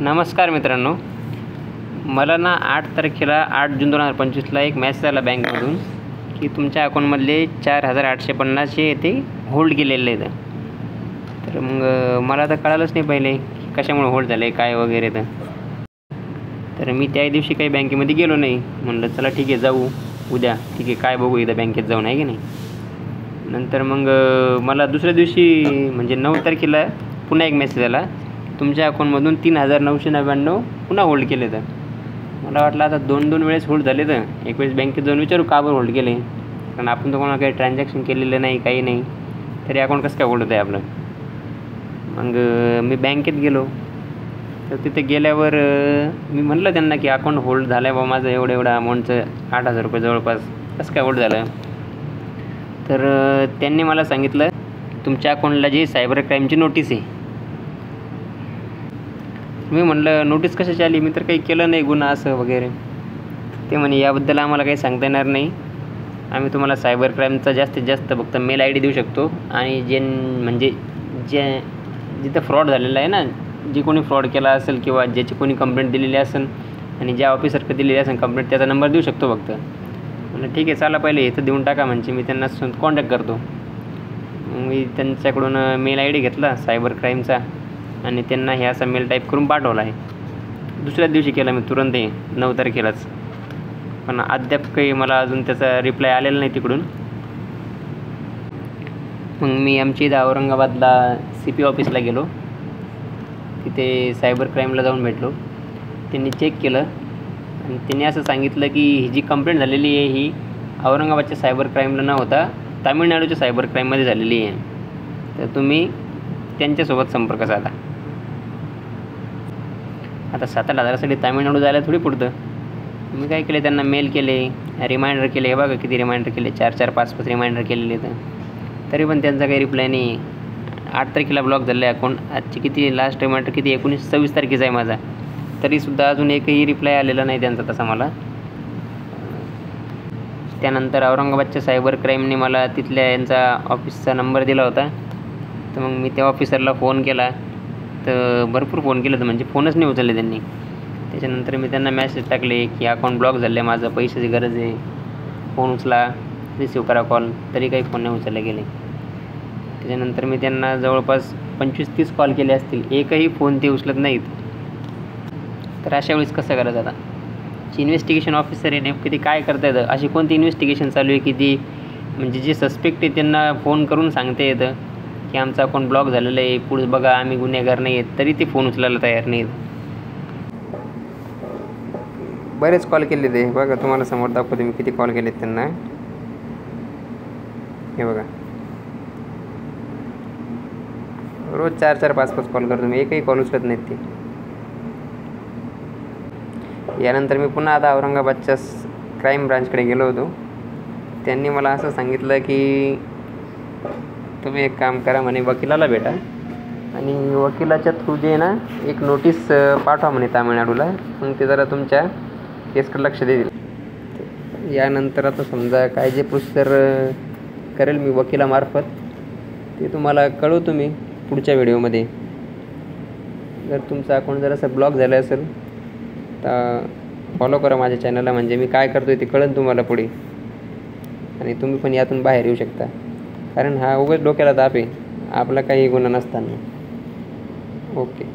नमस्कार मित्रांनो, मला ना 8 तारखेला 8 जून 2025ला एक मेसेज आला बँकमधून की तुमच्या अकाउंटमधले 4850 हे ते होल्ड केलेले आहेत. तर मग मला तर कळालंच नाही पहिले कशामुळे होल्ड झाले काय वगैरे. तर मी त्या दिवशी काही बँकेमध्ये गेलो नाही. म्हणलं चला ठीक आहे जाऊ उद्या, ठीक आहे काय बघू इथं बँकेत जाऊन, आहे की नाही. नंतर मग मला दुसऱ्या दिवशी म्हणजे 9 तारखेला पुन्हा एक मेसेज आला, तुमच्या अकाउंटमधून 3999 पुन्हा होल्ड केले. तर मला वाटलं आता दोन वेळेस होल्ड झाले. तर एक वेळेस बँकेत जाऊन विचारू का बरं होल्ड केले, कारण आपण तर कोणाला काही ट्रान्झॅक्शन केलेलं नाही काही नाही, तरी अकाउंट कसं काय होल्ड होतं आहे आपलं. मग मी बँकेत गेलो. तर तिथे गेल्यावर मी म्हटलं त्यांना की अकाउंट होल्ड झालं आहे बा माझं एवढं अमाऊंटचं 8000 रुपये जवळपास, कसं काय होल्ड झालं. तर त्यांनी मला सांगितलं तुमच्या अकाउंटला जी सायबर क्राईमची नोटीस आहे. मी म्हटलं नोटीस कशाची आली, मी तर काही केलं नाही गुन्हा असं वगैरे. ते म्हणे याबद्दल आम्हाला काही सांगता येणार नाही, आम्ही तुम्हाला सायबर क्राईमचा जास्तीत जास्त फक्त मेल ID देऊ शकतो. आणि म्हणजे जिथं फ्रॉड झालेला आहे ना, जी कोणी फ्रॉड केला असेल किंवा ज्याची कोणी कंप्लेंट दिलेली असेल आणि ज्या ऑफिसरकडे दिलेली असेल कंप्लेंट, त्याचा नंबर देऊ शकतो फक्त. म्हणलं ठीक आहे चला पहिले इथं देऊन टाका, म्हणजे मी त्यांना कॉन्टॅक्ट करतो. मी त्यांच्याकडून मेल ID घेतला सायबर क्राईमचा आणि त्यांना हे असा मेल टाईप करून पाठवला आहे. दुसऱ्याच दिवशी केला मी तुरंत, 9 तारखेलाच. पण अद्याप काही मला अजून त्याचा रिप्लाय आलेला नाही तिकडून. मग मी आमच्या इथं औरंगाबादला CP ऑफिसला गेलो. तिथे सायबर क्राईमला जाऊन भेटलो. त्यांनी चेक केलं आणि त्यांनी असं सांगितलं की ही जी कंप्लेंट झालेली आहे ही औरंगाबादच्या सायबर क्राईमला न होता तामिळनाडूच्या सायबर क्राईममध्ये झालेली आहे. तर तुम्ही त्यांच्यासोबत संपर्क साधा. आता 7-8 हजारासाठी तामिळनाडू जायला थोडी पुरतं. मी काय केले, त्यांना मेल केले, रिमाइंडर केले. हे बघा किती रिमाइंडर केले, 4-4, 5-5 रिमाइंडर केलेले. तर तरी पण त्यांचा काही रिप्लाय नाही. 8 तारखेला ब्लॉक झालं आहे अकाउंट. आजची किती लास्ट रिमाइंडर किती 26 तारखेचा आहे माझा, तरीसुद्धा अजून एकही रिप्लाय आलेला नाही त्यांचा तसा मला. त्यानंतर औरंगाबादच्या सायबर क्राईमने मला तिथल्या यांचा ऑफिसचा नंबर दिला होता. तर मग मी त्या ऑफिसरला फोन केला. तर भरपूर फोन केले, तर म्हणजे फोनच नाही उचलले त्यांनी. त्याच्यानंतर मी त्यांना मेसेज टाकले की अकाउंट ब्लॉक झालं आहे माझं, पैशाची गरज आहे, फोन उचला, रिसिव्ह करा कॉल. तरी काही फोन नाही उचलले गेले. त्याच्यानंतर मी त्यांना जवळपास 25-30 कॉल केले असतील, एकही फोन ते उचलत नाहीत. तर अशा वेळेस कसं करायचं आता. इन्व्हेस्टिगेशन ऑफिसर आहे नेमकं ते काय करता येतं, अशी कोणती इन्व्हेस्टिगेशन चालू आहे की ती म्हणजे जे सस्पेक्ट आहे त्यांना फोन करून सांगता येतं की आमचं अकाउंट ब्लॉक झालेलं आहे, पुढे बघा आम्ही गुन्हेगार नाही आहेत, तरी ते फोन उचलायला तयार नाहीत. बरेच कॉल केले ते बघा, तुम्हाला समोर दाखवतो मी किती कॉल केलेत त्यांना. हे बघा रोज 4-4, 5-5 कॉल करतो मी, एकही कॉल उचलत नाहीत ते. यानंतर मी पुन्हा आता औरंगाबादच्या क्राईम ब्रांचकडे गेलो होतो. त्यांनी मला असं सांगितलं की तुम्ही एक काम करा म्हणे, वकिलाला भेटा आणि वकिलाच्या थ्रू जे ना एक नोटीस पाठवा म्हणे तामिळनाडूला, मग ते जरा तुमच्या केसकडे लक्ष देतील. यानंतर आता समजा काय जे प्रोसिजर करेल मी वकिलामार्फत ते तुम्हाला कळवतो मी पुढच्या व्हिडिओमध्ये. जर तुमचं अकाउंट जर असं ब्लॉक झालं असेल तर फॉलो करा माझ्या चॅनलला, म्हणजे मी काय करतो आहे ते कळेल तुम्हाला पुढे आणि तुम्ही पण यातून बाहेर येऊ शकता. कारण हा उगाच डोक्याला ताप आहे, आपला काही गुन्हा नसताना. ओके.